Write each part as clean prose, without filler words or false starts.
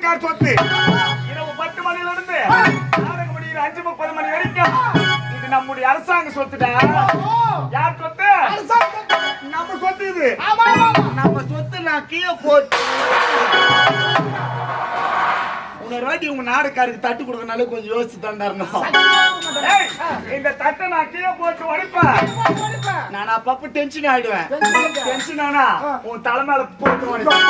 வீட்டுக்கார சொத்து. இரவு 10 மணியிலிருந்து நாடகம் முடிகிற 5:30 மணி வரைக்கும் இது நம்முடைய அரசாங்க சொத்துடா. யார் சொத்து? நம்ம சொத்து இது. நம்ம சொத்து நான் கீழே போட்டு உன்னொரு வாட்டி உங்க நாடுக்காருக்கு தட்டு கொடுக்கறனால கொஞ்சம் யோசிச்சு தந்தாரணும். இந்த தட்டை நான் கீழே போட்டு உடைப்பேன். நான் அப்பப்ப டென்ஷன் ஆயிடுவேன். டென்ஷன் ஆனா உன் தலை மேல போட்டு உடைப்பேன்.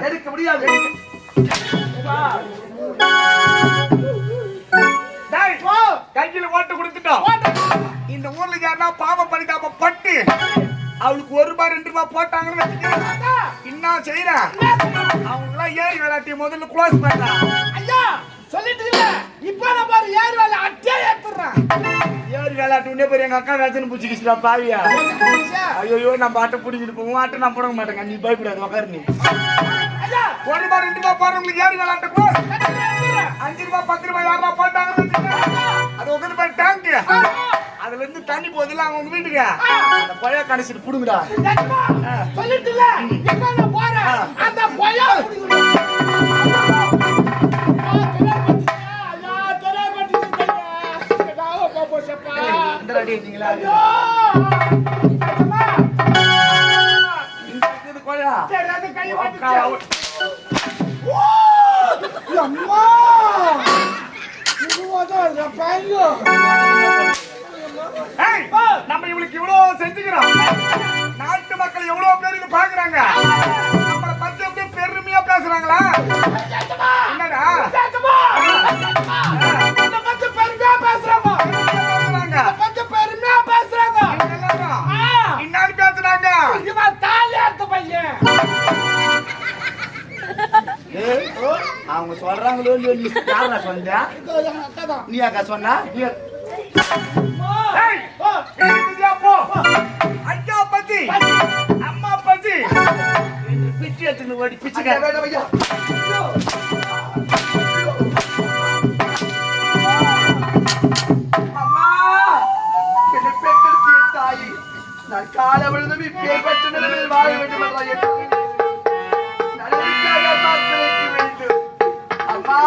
எடுக்க முடியாது. கையில ஓட்டு கொடுத்துட்டோம். இந்த ஊர்ல யாருன்னா பாவம் பண்ணிக்காம பட்டு அவளுக்கு ₹1 ₹2 போட்டாங்கன்னு என்ன செய்யறேன்? அவங்க ஏறி விளையாட்டி முதல்ல க்ளோஸ் பண்ணா. ஐயா சொல்லிட்டு இல்ல இப்ப நான் பாரு ஏறி விளையாட அட்டே ஏத்துறேன். ஏறி விளையாட்டு உடனே போய் எங்க அக்கா வேச்சன புடிச்சிக்கிச்சுடா பாவியா. ஐயோ நான் பாட்ட புடிங்கிட்டு போவோம். ஆட்ட நான் போட மாட்டேங்க. நீ பயப்படாத உட்காரு. நீ ஐயா ₹1 ₹2 போறவங்களுக்கு ஏறி விளையாட்ட க்ளோஸ். ₹5 ₹10 யாரா போட்டாங்கன்னு அது உட்காந்து டேங்க் அதுல இருந்து தண்ணி போதில்ல அவங்க வீட்டுக்கு அந்த கொயா கணசிட்டு புடுங்கடா. சொல்லிட்டுல எங்க நான் போறேன் அந்த கொயா புடுங்கடா. இந்த ரெடி நீங்களா இந்த கொயா சரி அது கை வச்சு ஓ அம்மா இதுவாதா பாய்யோ. நம்ம இவளுக்கு இவ்வளவு செஞ்சுக்கிறோம். நாட்டு மக்கள் எவ்வளவு பேர் இது பாக்குறாங்க. நம்மளை பத்தி அப்படியே பெருமையா பேசுறாங்களா? என்னடா பத்தி பெருமையா பேசுறாங்க. பெருமையா பேசுறாங்க. இன்னாலும் பேசுறாங்க. இவன் தாலி அறுத்த பையன். அவங்க சொல்றாங்களோ நீ யாரா சொன்ன? நீ அக்கா சொன்னா அக்கா பத்தி அம்மா பத்தி பிச்சு எடுத்து ஓடி பிச்சுக்க. அம்மா என்ன பெற்று தாயி நான் கால விழுந்து பேர் பெற்ற நிலையில் வாழ வேண்டும் வேண்டும். அம்மா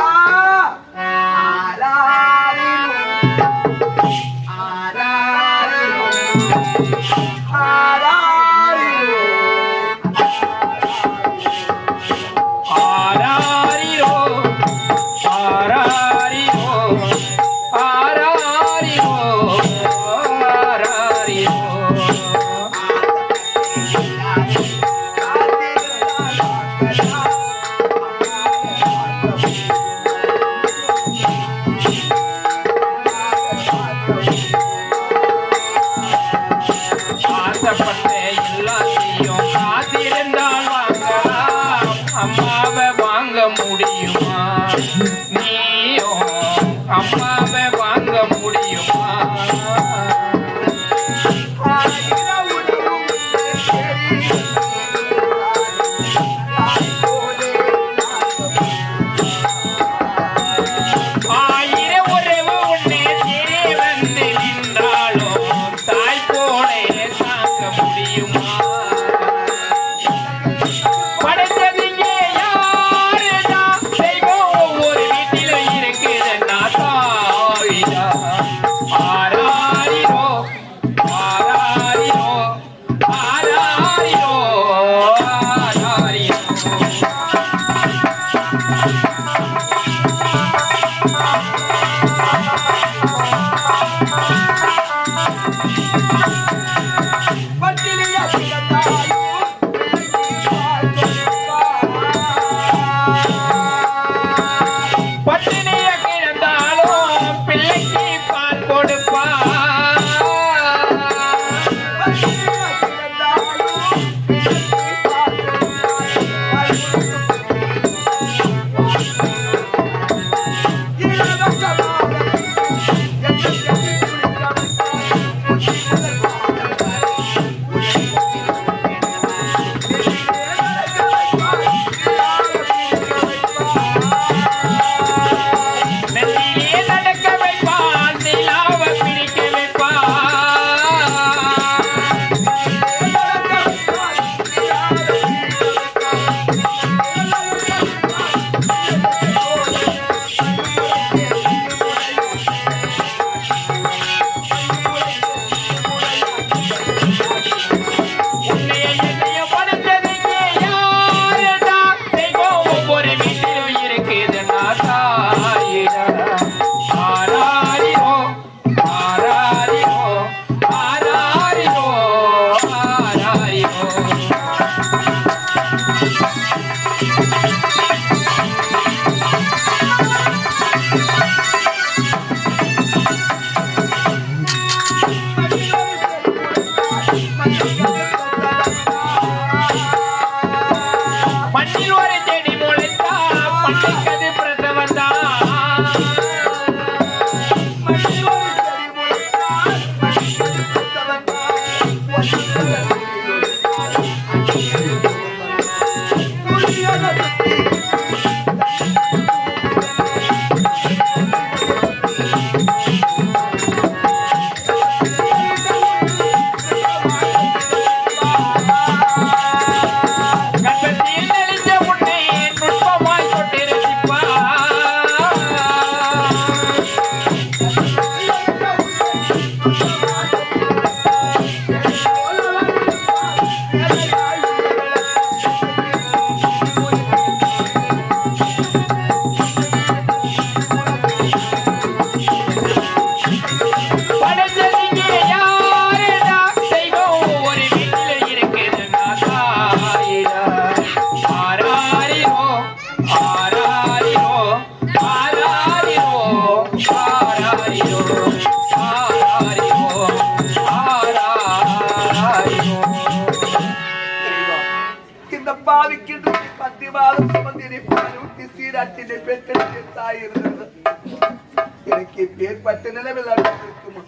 எனக்கு ஏற்பட்ட நிலையில் இருக்குமா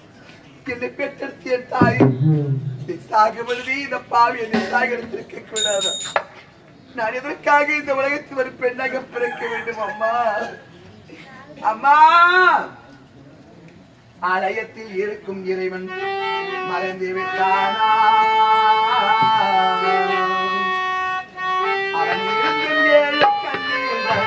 என்னை பெற்றெடுத்திய தாய் சாகுபடி இந்த பாவி என்னை சாகடித்திருக்க கூடாது. நான் எதற்காக இந்த உலகத்தில் ஒரு பெண்ணாக பிறக்க வேண்டும் அம்மா? அம்மா, ஆலயத்தில் இருக்கும் இறைவன் மறைந்து விட்டானா? அவன் இருக்கும் ஏழு கண்ணீரனை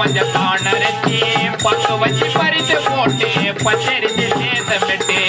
மஞ்சள் காணரிச்சி பங்கு வச்சு பறித்து போட்டு பச்சரிச்சு சேதமிட்டு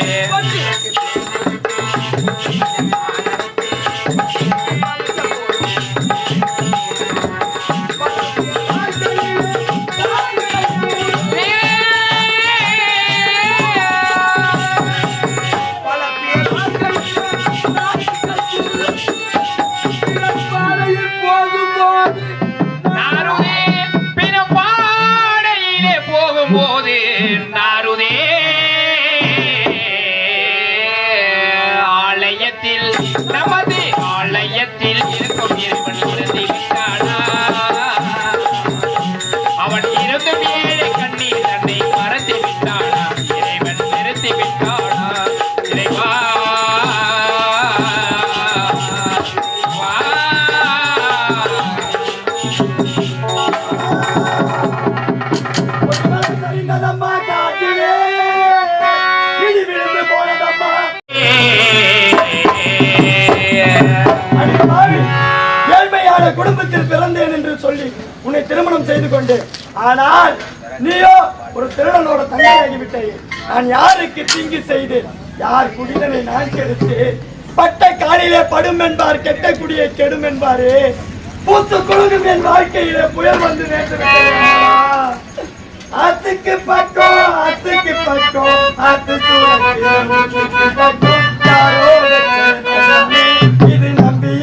போது நாருதே ஆலயத்தில் நமது ஆலயத்தில் இருக்கும் இறைவன் உணர்ந்து விட்டானா அவன் இருந்தும் ஏழை கண்ணீர் தன்னை மறந்து விட்டானா இறைவன் நிறுத்தி விட்டானா இறைவா ஏழ்மையான குடும்பத்தில் பிறந்தேன் என்று சொல்லி உன்னை திருமணம் செய்து கொண்டேன். ஆனால் நீயோ ஒரு திருடனோட தங்கையாகிவிட்டாய். நான் யாருக்கு தீங்கு செய்தேன்? யார் குடிதனை நான் கெடுத்து பட்ட காலிலே படும் என்பார், கெட்ட குடியை கெடும் என்பாரு. பூத்து குழுங்கும் என் வாழ்க்கையிலே புயல் வந்து நேற்று அத்துக்கு பக்கம் அத்துக்கு பக்கம் அத்து பக்கம் யாரோ இது நம்பி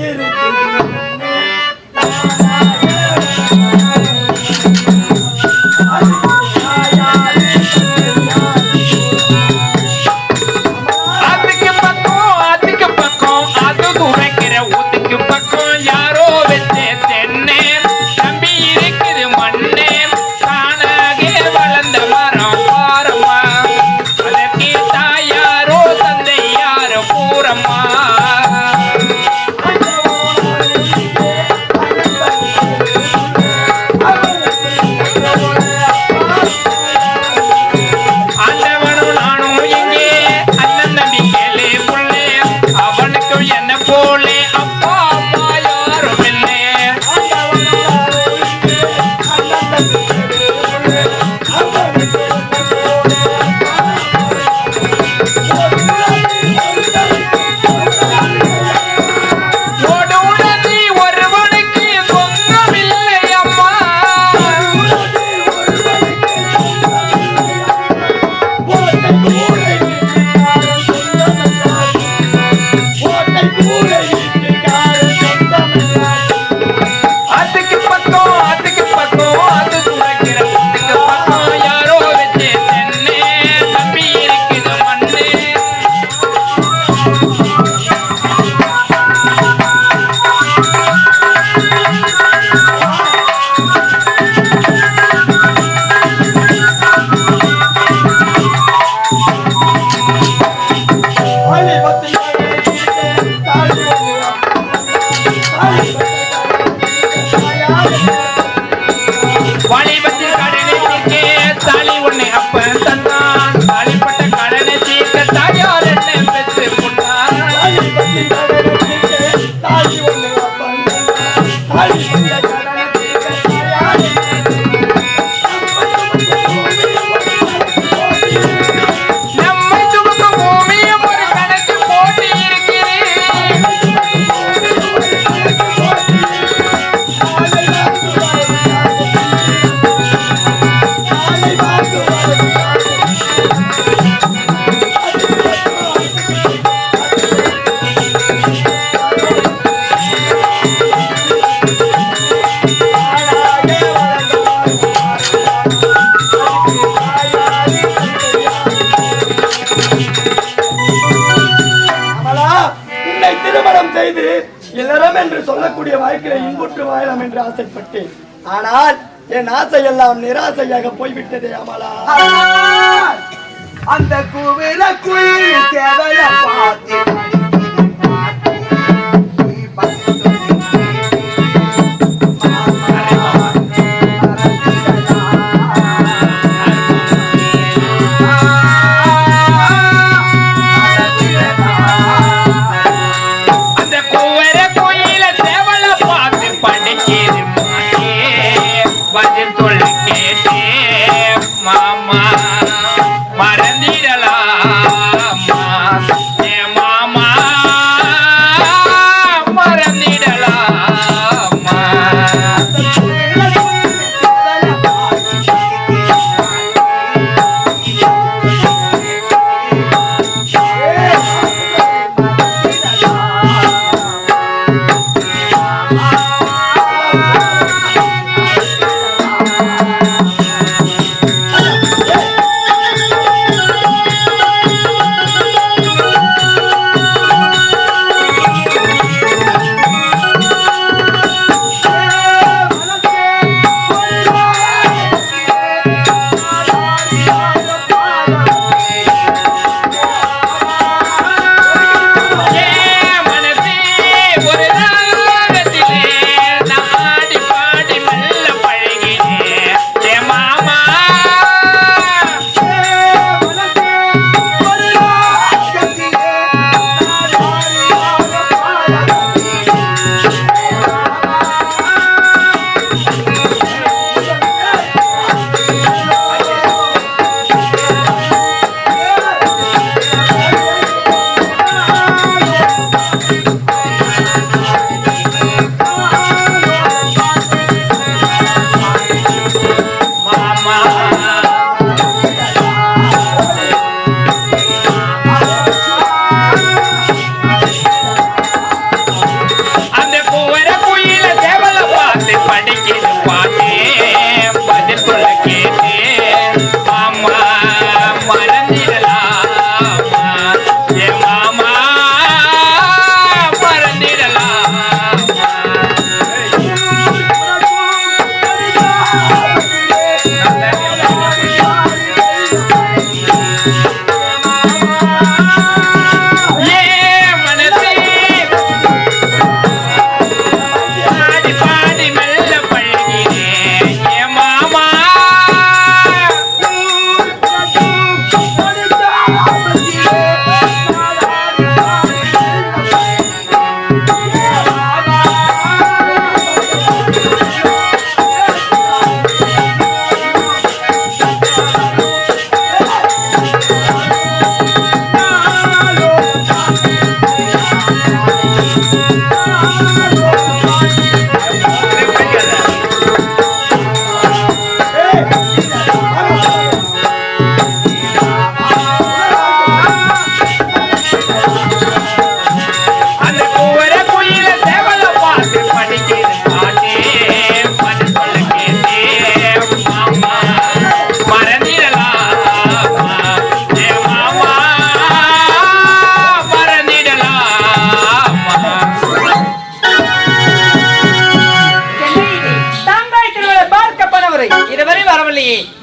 இல்லறம் என்று சொல்லக்கூடிய வாழ்க்கையை இன்புற்று வாழலாம் என்று ஆசைப்பட்டேன். ஆனால் என் ஆசையெல்லாம் நிராசையாக போய்விட்டதே அமலா. அந்த குவில குயில் தேவைய பார்த்து பதில் சொல்லுங்க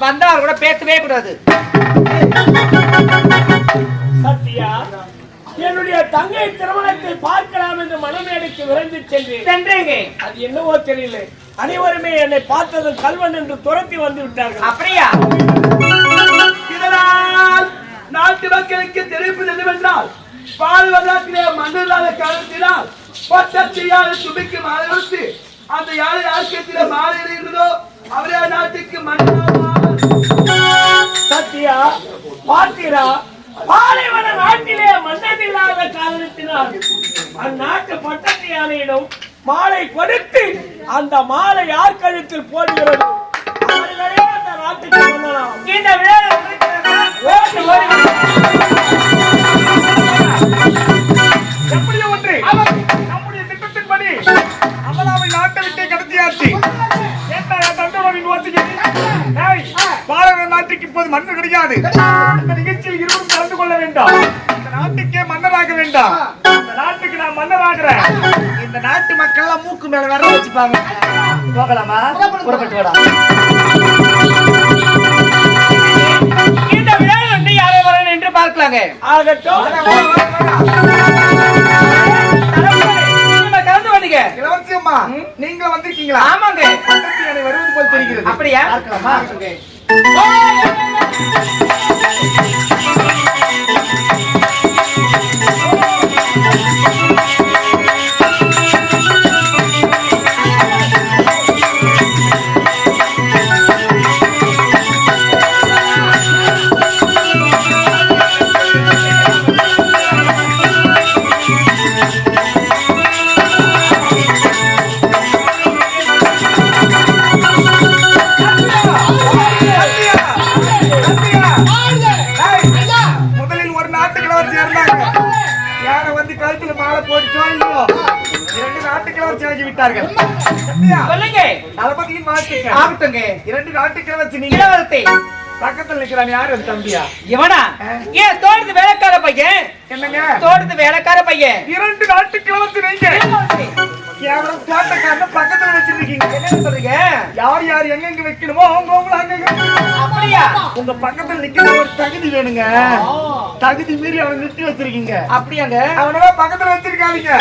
வந்தா அவர் கூட பேசவே கூடாது. சத்யா, என்னுடைய தங்கை திருமணத்தை பார்க்கலாம் என்று மனமேடைக்கு விரைந்து சென்றேங்க. அது என்னவோ தெரியல, அனைவருமே என்னை பார்த்ததும் கல்வன் என்று துரத்தி வந்து விட்டார்கள். அப்படியா? இதனால் நாட்டு மக்களுக்கு தெரிவிப்பது என்னவென்றால், பால்வதாத்திலே மன்னராத காலத்தினால் பட்டத்தியால தும்பிக்கு மாலை கொடுத்து அந்த யாழை ஆட்சியத்திலே மாலை எறிகிறதோ அவரே நாட்டுக்கு மன்னராவார். சத்யா, பார்த்தீரா, பாலைவன நாட்டிலே மன்னர் இல்லாத காரணத்தினால் அந்நாட்டு பட்டத்து யானையிடம் மாலை கொடுத்து அந்த மாலை யார் கழுத்தில் போடுகிறது அவர்களே அந்த நாட்டுக்கு மன்னராம். இந்த விழா எப்படியோ ஒன்று நம்முடைய திட்டத்தின்படி அமலாவை நாட்டை விட்டே கடத்தியாச்சு. பாரத நாட்டுக்கு இப்போது மன்னர் கிடையாது. இந்த நிகழ்ச்சியில் இருவரும் கலந்து கொள்ள வேண்டாம். இந்த நாட்டுக்கே மன்னராக வேண்டாம். இந்த நாட்டுக்கு நான் மன்னராகிறேன். இந்த நாட்டு மக்கள் எல்லாம் மூக்கு மேல வேற வச்சுப்பாங்க. போகலாமா? புறப்பட்டு வரலாம். இந்த விழா யாரை வரணும் என்று பார்க்கலாங்க. ஆகட்டும். கலந்து வந்தீங்க. இளவரசி அம்மா, நீங்க வந்திருக்கீங்களா? ஆமாங்க. பட்டத்து யானை வருவது போல் தெரிகிறது. அப்படியா? பார்க்கலாமா? முதலில் ஒரு நாட்டு கிழவரசி இருந்தாங்க. யானை வந்து கழுத்துல மாலை போட்டுச்சோ இல்லையோ, 2 நாட்டு கிழவரசி ஆகி விட்டார்கள். சொல்லுங்க. தளபதியின் வாழ்க்கை ஆகட்டுங்க. 2 நாட்டு கிழவரசி. நீங்க இளவரசி பக்கத்துல நிக்கிறான் யாரு? தம்பியா? இவனா? ஏன் தோட்டத்து வேலைக்கார பையன்? என்னங்க? தோட்டத்து வேலைக்கார பையன். 2 நாட்டு கிழவரசி நீங்க. கேவலம் தோட்டக்காரன பக்கத்துல வச்சிருக்கீங்க. என்ன சொல்றீங்க? யார் யார் எங்க வைக்கணுமோ அவங்க அங்க. அப்படியா? உங்க பக்கத்துல நிக்கிற ஒரு தகுதி வேணுங்க. தகுதி மீறி அவனை நிறுத்தி வச்சிருக்கீங்க. அப்படியாங்க? அவனோட பக்கத்துல வச்சிருக்காதீங்க.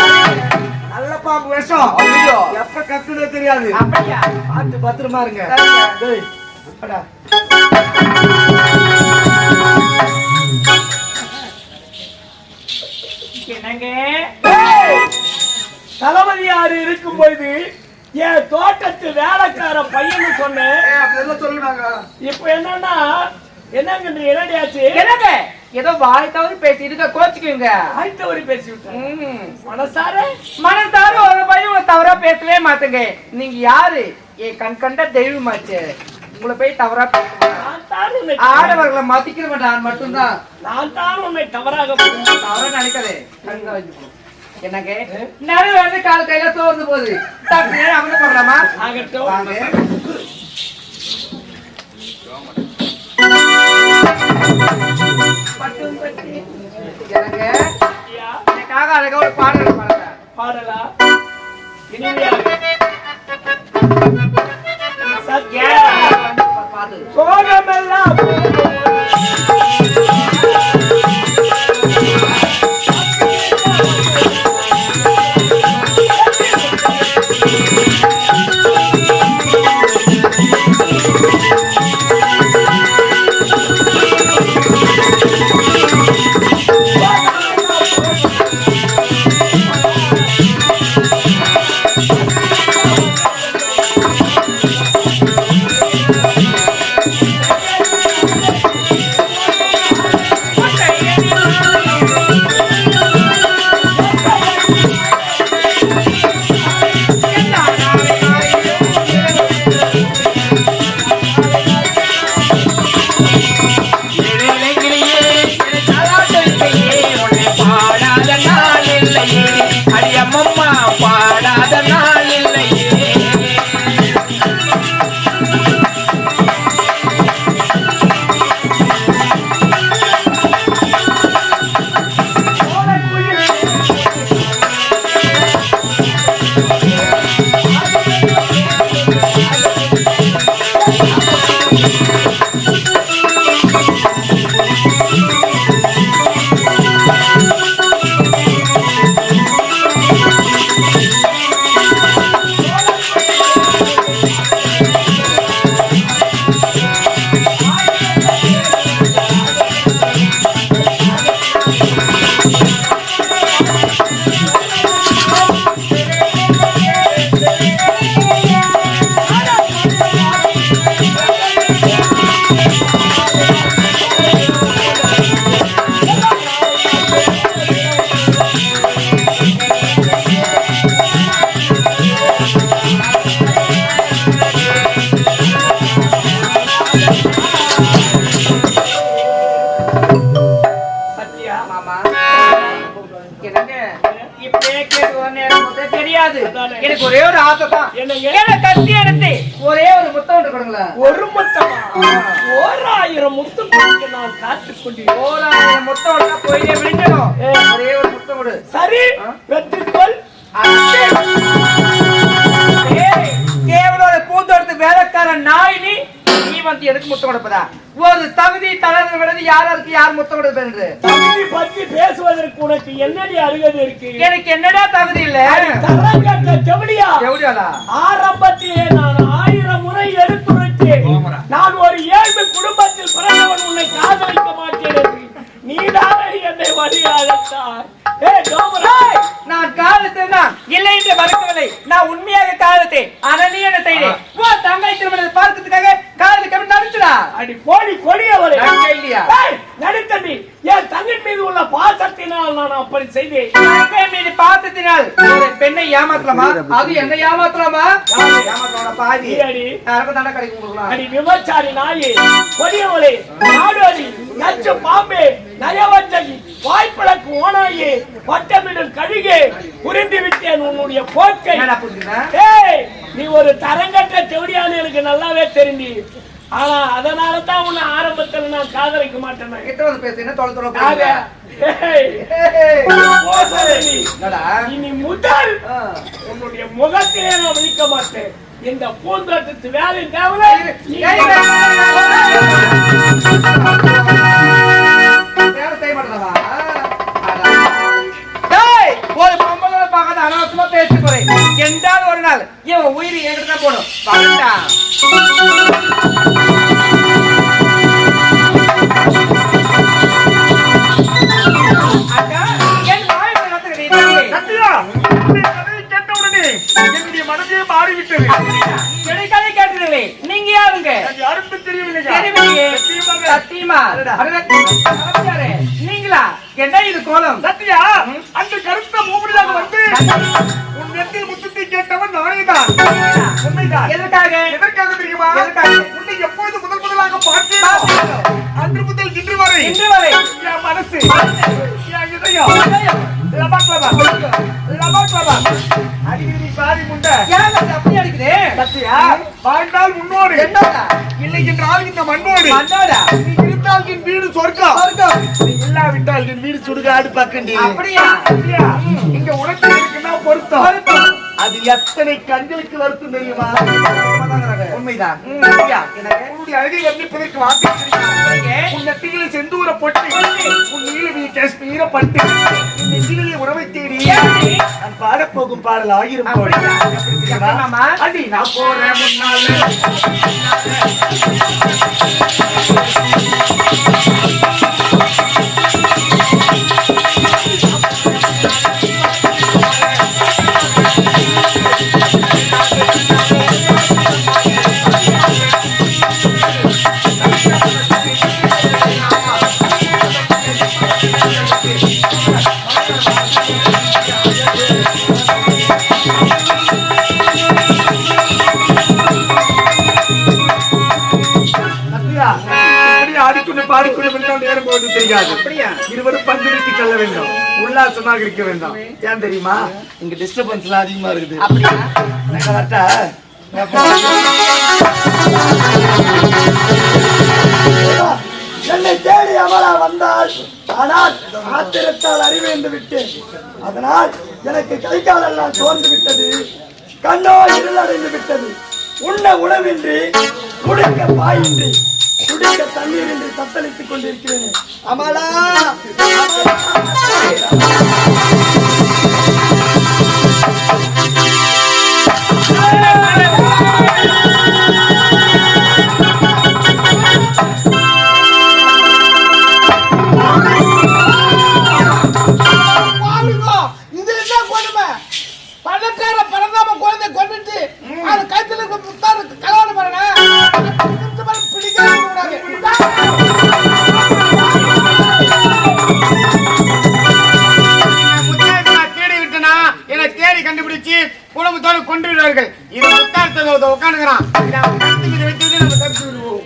நல்ல பாம்பு விஷம். ஐயோ. எப்ப கத்துனே தெரியாது. அப்படியா? பார்த்து பத்திரமா இருங்க. டேய், வாடா. என்னங்க? தளபதியாரு இருக்கும் பொழுது என் தோட்டத்து வேலைக்கார பையன்னு சொன்னேன். இப்ப என்னன்னா என்னங்க என்னடியாச்சு? என்னங்க? ஏதோ வாய் தவறி பேசி இருக்க கோச்சுக்குங்க. ஆய்த்தவரி பேசி விட்டேன். மனசார ஒரு பையன் தவறா பேசவே மாட்டேங்க. நீங்க யாரு? என் கண் கண்ட தெய்வமாச்சு. உங்களை போய் தவறா ஆடவர்களை மதிக்கிற மாட்டான் மட்டும்தான். நான் தான் உன்னை தவறாக தவறா நினைக்காதே. என்னங்க? நிறைய வந்து கால் கையில சோர்ந்து போகுது. அவங்க போடலாமா? ஆகட்டும். வாங்க. என்னங்க? எனக்காக அழகா ஒரு பாடல் பாடுங்க. பாடலா? இனிமையாக சத்யா பாடு. சோகமெல்லாம் எனக்கு ஒரே ஒரு ஆசை தான். என்னங்க? என்ன கத்தி எடுத்து ஒரே ஒரு முத்தம் ஒன்று கொடுங்களேன். ஒரு முத்தமா? 1000 முத்தம் கொடுக்க நான் காத்துக் கொண்டேன். 1000 முத்தம் ஒன்றா போயிட்டே விழுந்துடும். ஒரே ஒரு முத்தம் கொடு. சரி, பெற்றுக்கொள். கேவலோட பூந்தோட்டத்து வேலைக்காரன் நாய் நீ வந்து எதுக்கு முத்தம் கொடுப்பதா? ஒரு தகுதி தளர்ந்து விடுறது யாருக்கு யார் முத்தம் கொடுப்பது? தகுதி பற்றி பேசுவதற்கு உனக்கு என்னடி அருகதை இருக்கு? எனக்கு என்னடா தகுதி இல்ல? செவடியா ஆரம்பத்திலே நான் 1000 முறை எடுத்துரைத்தேன். நான் ஒரு ஏழ்மை குடும்பத்தில் பிறந்தவன், உன்னை காதலிக்க மாட்டேன் என்று நீதான் என்னை வழியாகத்தான். நான் காதலித்தேன் இல்லை என்று மறுக்கவில்லை. நான் உண்மையாக காதலித்தேன். ஆனா நீ என்ன செய்தேன்? தங்கை திருமணத்தை பார்க்கறதுக்காக காதலிக்க நடிச்சுடா. அடி போடி கொடியவளே. இல்லையா நடித்தடி என் தங்கின் மீது உள்ள பாசத்தினால் நான் அப்படி செய்தேன். தங்கை மீது பாசத்தினால் ஒரு பெண்ணை ஏமாத்தலாமா? அது என்ன ஏமாத்தலாமா? ஏமாத்தலாம் பாதி அடி யாருக்கும் தண்டனை கிடைக்கும். அடி விபச்சாரி நாயே, கொடியவளே, நாடோடி, நச்சு பாம்பே, நயவஞ்சகி, வாய்ப்பிழக்கு ஓனாயே, வட்டமிடும் கழுகே, புரிந்து விட்டேன் உன்னுடைய போக்கை. நீ ஒரு தரங்கற்ற செவடியான்னு எனக்கு நல்லாவே தெரிஞ்சு. ஆனா அதனால தான் உன்னை ஆரம்பத்தில் நான் காதலிக்க மாட்டேன். இனி முதல் உன்னுடைய முகத்திலே நான் விழிக்க மாட்டேன். இந்த பூந்தோட்டத்து வேலை தேவை. ஒரு பொம்பளை பார்க்காத அனாவசியமா பேசி போறேன். என்றால் ஒரு நாள் இவன் உயிரி என்கிட்ட போடும். என்னுடைய மனதே மாறிவிட்டது. கிடைக்காதே கேட்டதில்லை. நீங்க யாருங்க? யாருக்கு தெரியவில்லை. சத்தியமா நீங்களா? என்ன இது கோலம்? சத்தியா அந்த கருத்த மூப்படியாக வந்து உன் நெற்றில் முத்தத்தை கேட்டவன் நானேதான். உண்மைதான். எதற்காக தெரியுமா? உன்னை எப்போது முதலாக பார்த்தேன் அன்று முதல் இன்று வரை என் மனசு, என் இதயம் அடிக்கடி பாதி முண்டை அப்படி அடிக்குது. சத்தியா வாழ்ந்தால் முன்னோடு இல்லை என்றால் இந்த மண்ணோடு. நீ இருந்தால் என் வீடு சொர்க்கம், நீ இல்லாவிட்டால் என் வீடு சுடுகாடு பக்கண்டி. அப்படியா? இங்க உனக்கு இருக்குன்னா பொருத்தம். அது எத்தனை கண்களுக்கு வருத்தம் தெரியுமா? உண்மைதான். உன்னுடைய அழகை வர்ணிப்பதற்கு வார்த்தை. உன் நெற்றிகளை செந்தூர பொட்டு, உன் நீலவி காஷ்மீர பட்டு, இந்த நெஞ்சிலே உணவை தேடி நான் பாடப்போகும் பாடல் 1000 கோடி. அடி நான் போறேன் முன்னாலே. இருவரும் பந்திருத்தி செல்ல வேண்டும், உல்லாசமாக இருக்க வேண்டும். ஏன் தெரியுமா? இங்க டிஸ்டர்பன்ஸ் எல்லாம் அதிகமா இருக்குது. என்னை தேடி அவளா வந்தால், ஆனால் ஆத்திரத்தால் அறிவேந்து விட்டேன். அதனால் எனக்கு கை காலெல்லாம் சோர்ந்து விட்டது, கண்ணோ இருளடைந்து விட்டது. உண்ண உணவின்றி, குடிக்க பாயின்றி, குடிக்க தண்ணீர் என்று தத்தளித்துக் கொண்டிருக்கிறேன். அமலா இது என்ன கொடுமை? பணக்கார பரந்தாம குழந்தை கொண்டுட்டு அது கைத்துல கல்யாணம் பண்ண தேடி விட்டனா என்னை தேடி கண்டுபிடிச்சு குடும்பத்தோடு கொண்டு விடுவார்கள். இதை உட்கார்ந்து உட்காந்துக்கிறான். நம்ம தடுத்து விடுவோம்.